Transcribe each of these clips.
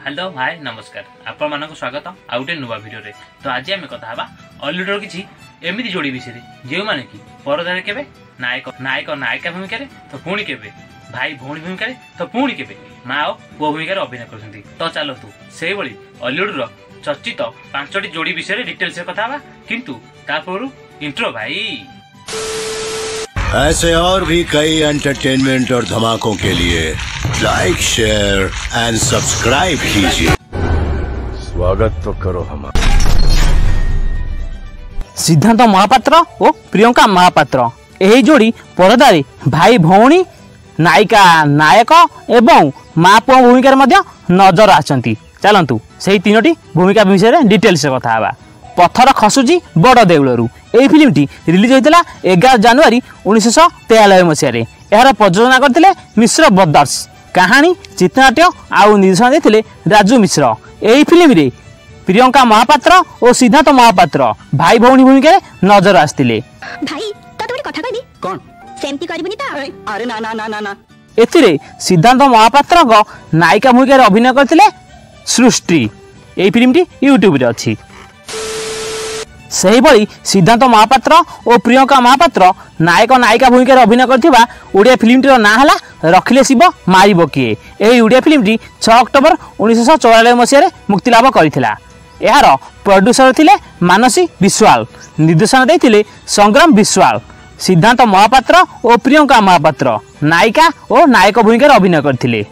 Hello hi नमस्कार आपण मानक स्वागत आउ गोटे नुआ वीडियो रे। तो आज आम कथा हवा हॉलीवुड किसी एमती जोड़ी विषय जो मैंने कि परदारे केबे नायक नायक नायिका भूमिका तो पुणी केबे भाई भौणी भूमिका तो पुणी केबे माँ और पुओ भूमिका अभिनय करछंती। तो चलतु से भली हॉलीवुड चर्चित 5टी जोड़ी विषय डिटेल से कथा हवा किंतु तापूर्व इंट्रो भाई। ऐसे और भी कई एंटरटेनमेंट और धमाकों के लिए लाइक शेयर एंड सब्सक्राइब कीजिए। स्वागत तो करो हमारा। सिद्धांत महापात्र और प्रियंका महापात्र यही जोड़ी परदारे भाई भौणी नायिका नायक एवं माँ पुओ भूमिका मध्य नजर आछंती। चलतु से 3टी भूमिका विषय डिटेल से कथा हवा। पत्थर खसुची बड़ देउलरू यही फिल्मटी रिलीज होता 11 जनवरी 1993 मसीह। यार प्रयोजना करते मिश्र ब्रदर्स। कहानी चित्रनाट्य आउ निर्देशन देते राजू मिश्र। यही फिल्म रे प्रियंका महापात्र और सिद्धांत महापात्र भाई भौणी भूमिका नजर आसते। भाई तो कथा कहबी कोन सेमती करबनी ता अरे ना ना ना ना ना एथिरे सिद्धांत महापात्र नायिका भूमिका अभिनय करते सृष्टि। यही फिल्मटी यूट्यूब रे अछि। सही भली सिद्धांत महापात्र और प्रियंका महापात्र नायक नायिका भूमिका अभिनय करथिबा ओडिया फिल्मटीर ना हला रखिले शिव मारिबो किए। एही ओडिया फिल्मटी 6 अक्टोबर 1994 मसीह मुक्ति लाभ करथिला। यार प्रोड्यूसर थिले मानसी विश्वाल, निर्देशन देथिले संग्राम विश्वाल। सिद्धांत महापात्र और प्रियंका महापात्र नायिका और नायक भूमिका अभिनय करथिले।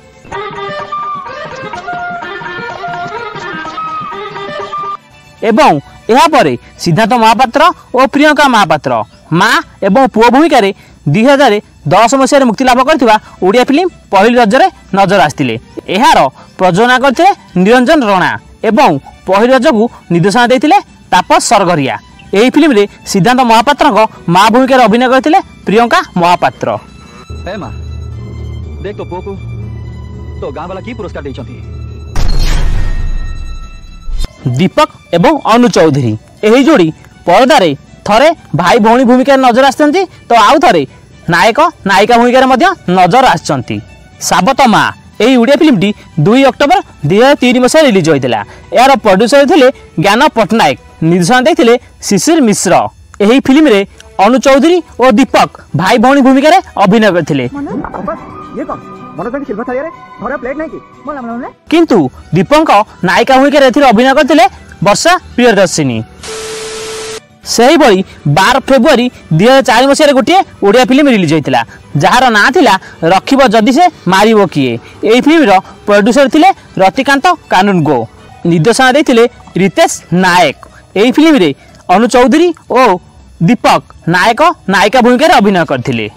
एवं यहाँ पर सिद्धांत महापात्र और प्रियंका महापात्र माँ एवं पुओ भूमिका 2010 मसीह मुक्ति लाभ करथिबा ओडिया फिल्म पहली रजरे नजर आसते। यार प्रयोजना करते निरंजन रणा एवं पहली रज को निर्देशन देते तापस सरगरिया। यही फिल्म रे सिद्धांत महापात्र माँ भूमिका अभिनय करते प्रियंका महापात्र। माँ देख तो पुओ को तो गाँव वाला की पुरस्कार देछंती। दीपक एवं अनु चौधरी यही जोड़ी परदारे थरे भाई भौणी भूमिका नजर आसती तो आउ थरे नायक नायिका भूमिका मध्य नजर आसचंती। साबत माँ यही ओडिया फिल्मटी 2 अक्टोबर 2003 मसीह रिलीज होता। यार प्रोड्यूसर थिले ज्ञान पट्टनायक, निर्देशन देते शिशिर मिश्र। यही फिल्म रे अनु चौधरी और दीपक भाई भौणी भूमिका अभिनय करथिले। किंतु दीपक नायिका भूमिका अभिनय करते वर्षा प्रियदर्शिनी। सही भली 12 फेब्रुआरी 2004 मसीह गोटे ओडिया फिल्म रिलीज होता जार ना थिला रखिब जदि से मारिबो किए। यही फिल्म प्रोड्यूसर थिले रतिकांत कानुनगो, निर्देशन देते रितेश नायक। यही फिल्म रे अनु चौधरी और दीपक नायक नायिका भूमिका अभिनय करथिले।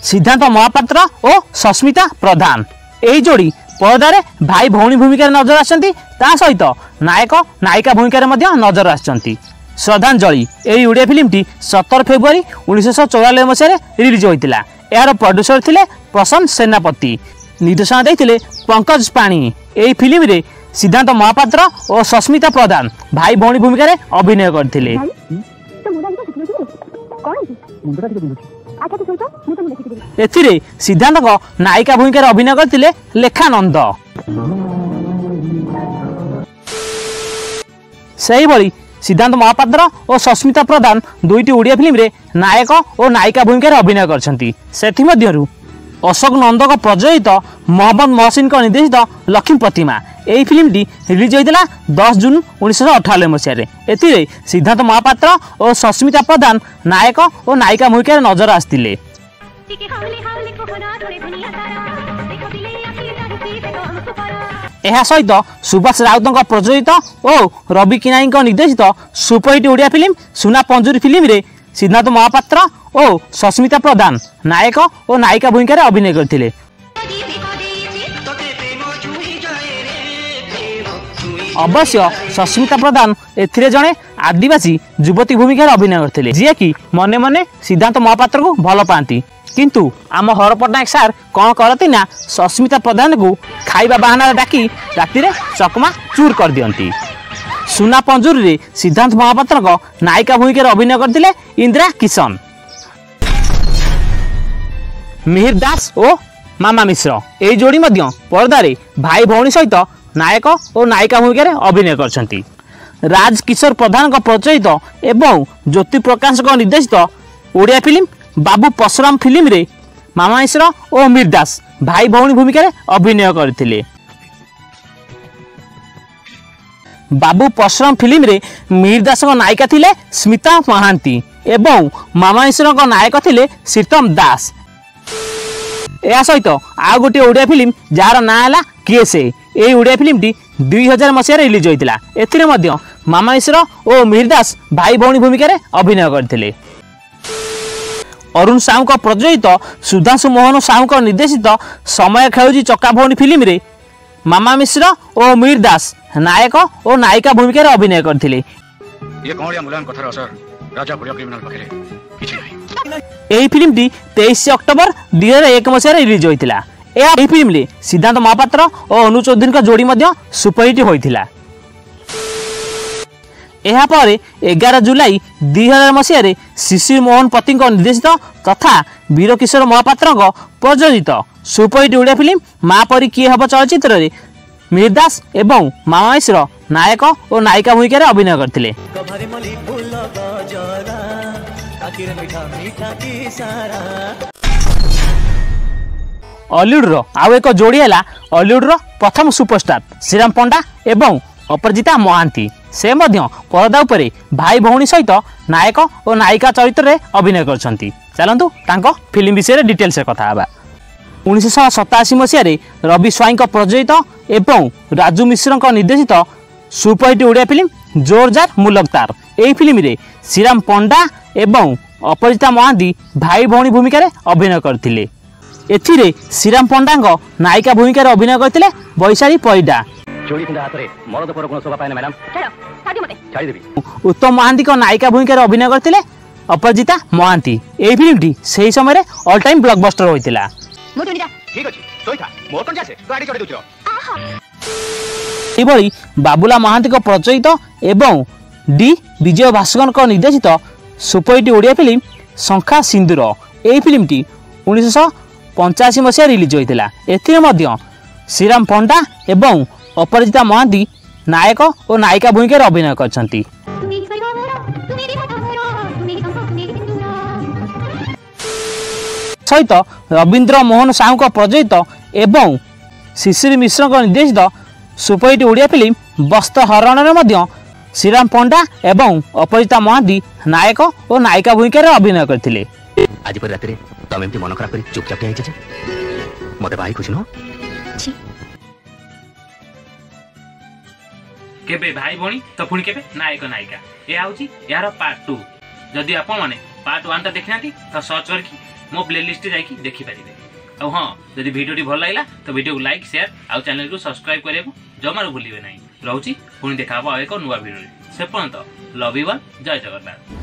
सिद्धांत महापात्र और सस्मिता प्रधान यही जोड़ी परदारे भाई भौणी भूमिका नजर आसती। ता सहित नायक नायिका भूमिका मध्य नजर आसचंती। श्रद्धांजलि यही ओडिया फिल्मटी 17 फेब्रुआरी 1994 मसीह रिलीज होता। यार प्रोड्यूसर थिले प्रसन्न सेनापति, निर्देशन देते पंकज पाणी। यही फिल्म रे सिद्धांत महापात्र और सस्मिता प्रधान भाई भौणी भूमिका अभिनय करथिले। एथिरे सिद्धांत नायिका भूमिका अभिनय करथिले लेखानंद। सही भली सिद्धांत महापात्र और सस्मिता प्रधान 2टी ओडिया फिल्म रे नायक और नायिका भूमिका अभिनय करछंती। सेथि मध्यरु अशोक नंदक प्रयोजित मोहम्मद महसिन निर्देशित लक्ष्मी प्रतिमा। यही फिल्मटी रिलीज होता 10 जून 1998 मसीह। एथिरे सिद्धांत महापात्र और सस्मिता प्रधान नायक और नायिका भूमिका नजर आसते। यह सहित सुभाष राउत प्रयोजित और रवि किनाई निर्देशित सुपरहिट ओडिया फिल्म सुना पंजुरी फिल्म रे सिद्धांत महापात्र और सस्मिता प्रधान नायक और नायिका भूमिका अभिनय करथिले। अवश्य सस्मिता प्रधान एथिरे जड़े आदिवासी युवती भूमिका अभिनय करथिले जी कि मने मने सिद्धांत महापात्र को भल पाती। किंतु आम हर पट्टनायक सार कौन करती ना सस्मिता प्रधान को खाइबा बहाना डाकी राति चकमा चूर कर दियंती। सुना पंजुरी रे सिद्धांत महापात्र नायिका भूमिका अभिनय करथिले इंदिरा किशन। मिहिर दास और मामा मिश्र यही जोड़ी पर्दार भाई भौणी सहित नायक और नायिका भूमिका अभिनय करछंती। राज किशोर प्रधान प्रचलित एवं ज्योति प्रकाश निर्देशित ओडिया फिल्म बाबू परशुराम फिल्म रे मामा मिश्र और मिहिर दास भाई भौणी भूमिका अभिनय करथिले। बाबू परशुराम फिल्म रे मिहिर दास नायिका थिले स्मिता महांती एवं मामा मिश्र नायक थिले श्रीतम दास। या सहित आ गोटे ओडिया फिल्म जार ना है किए से यही ओडिया फिल्म टी 2000 मसीह रिलीज होता। एथिरे मध्य मामा मिश्र और मिहिर दास भाई भौणी भूमिका अभिनय करथिले। अरुण साहू प्रযোजित सुधांशु मोहन साहू निर्देशित समय खेलुची चक्का भौणी फिल्म रे मामा मिश्र और मिहिर दास नायक और नायिका भूमिका अभिनय करथिले। यही फिल्म टी 23 अक्टोबर 2001 मसीह रिलीज होता। यह फिल्म रे सिद्धांत महापात्र और अनु चौधरी जोड़ी सुपरहिट होता। यह पर 11 जुलाई 2000 मसीह शिशिर मोहन पति निर्देशित तथा वीर किशोर महापात्र प्रयोजित सुपरहिट ओडिया फिल्म माँ परी किए हम चलचित्र में मिहिर दास एवं मामा मिश्र नायक और नायिका भूमिका अभिनय करथिले। हॉलीवुड रो आउ एक जोड़ी है हॉलीवुड रो प्रथम सुपरस्टार श्रीराम पंडा एवं अपराजिता महांती से मध्य पर्दा उपरे भाई भौणी सहित नायक और नायिका चरित्र में अभिनय करछंती। चलंतु तांको फिल्म विषय डिटेल्स कथा हबा। 1987 मसीह रवि स्वाई प्रयोजित एवं राजू मिश्र निर्देशित सुपरहिट ओडिया फिल्म जोरजार मुलकतार यही फिल्म रे श्रीराम पंडा एवं अपराजिता महांती भाई भौणी भूमिका अभिनय करथिले। एथिरे श्रीराम पंडा नायिका भूमिका अभिनय करथिले वैशाली परिडा। उत्तम महांती नायिका भूमिका अभिनय करथिले अपराजिता महांती। यही फिल्म टी सही समय ऑल टाइम ब्लॉकबस्टर होइतिला। बाबुला महांती प्रचलित एवं डी विजय भास्कर निर्देशित सुपरहिट ओडिया फिल्म शंखा सिंदूर यही फिल्म टी 1985 मसीह रिलीज होता। एथिरे श्रीराम पंडा एवं अपराजिता महांती नायक और नायिका भूमिका अभिनय करछंती। सहित रवींद्र मोहन साहू प्रयोजित एवं शिशिर मिश्र निर्देशित सुपरहिट ओडिया फिल्म बस्त हरण में श्रीराम पंडा एवं अपराजिता महांती नायक और नायिका भूमिका अभिनय करथिले। आज पर रात रे तुम एमती मन खराब कर चुपचाप आइछ जे मते भाई खुश न केबे भाई भौणी तो पुणी केबे नायक नायिका ये आउची यार पार्ट 2। जदि आपण माने पार्ट 1 ता देखनाती तो सर्च करके मो प्लेलिस्ट जाई देखि पारिबे। और हां जदि वीडियोटी भल लागला तो वीडियो को लाइक शेयर और चैनल को सब्सक्राइब करेबो जमार भूलिबे नहीं। रहउची पुणी देखाबो एक नुवा वीडियो से पर्यंत लव यू वन जय जगन्नाथ।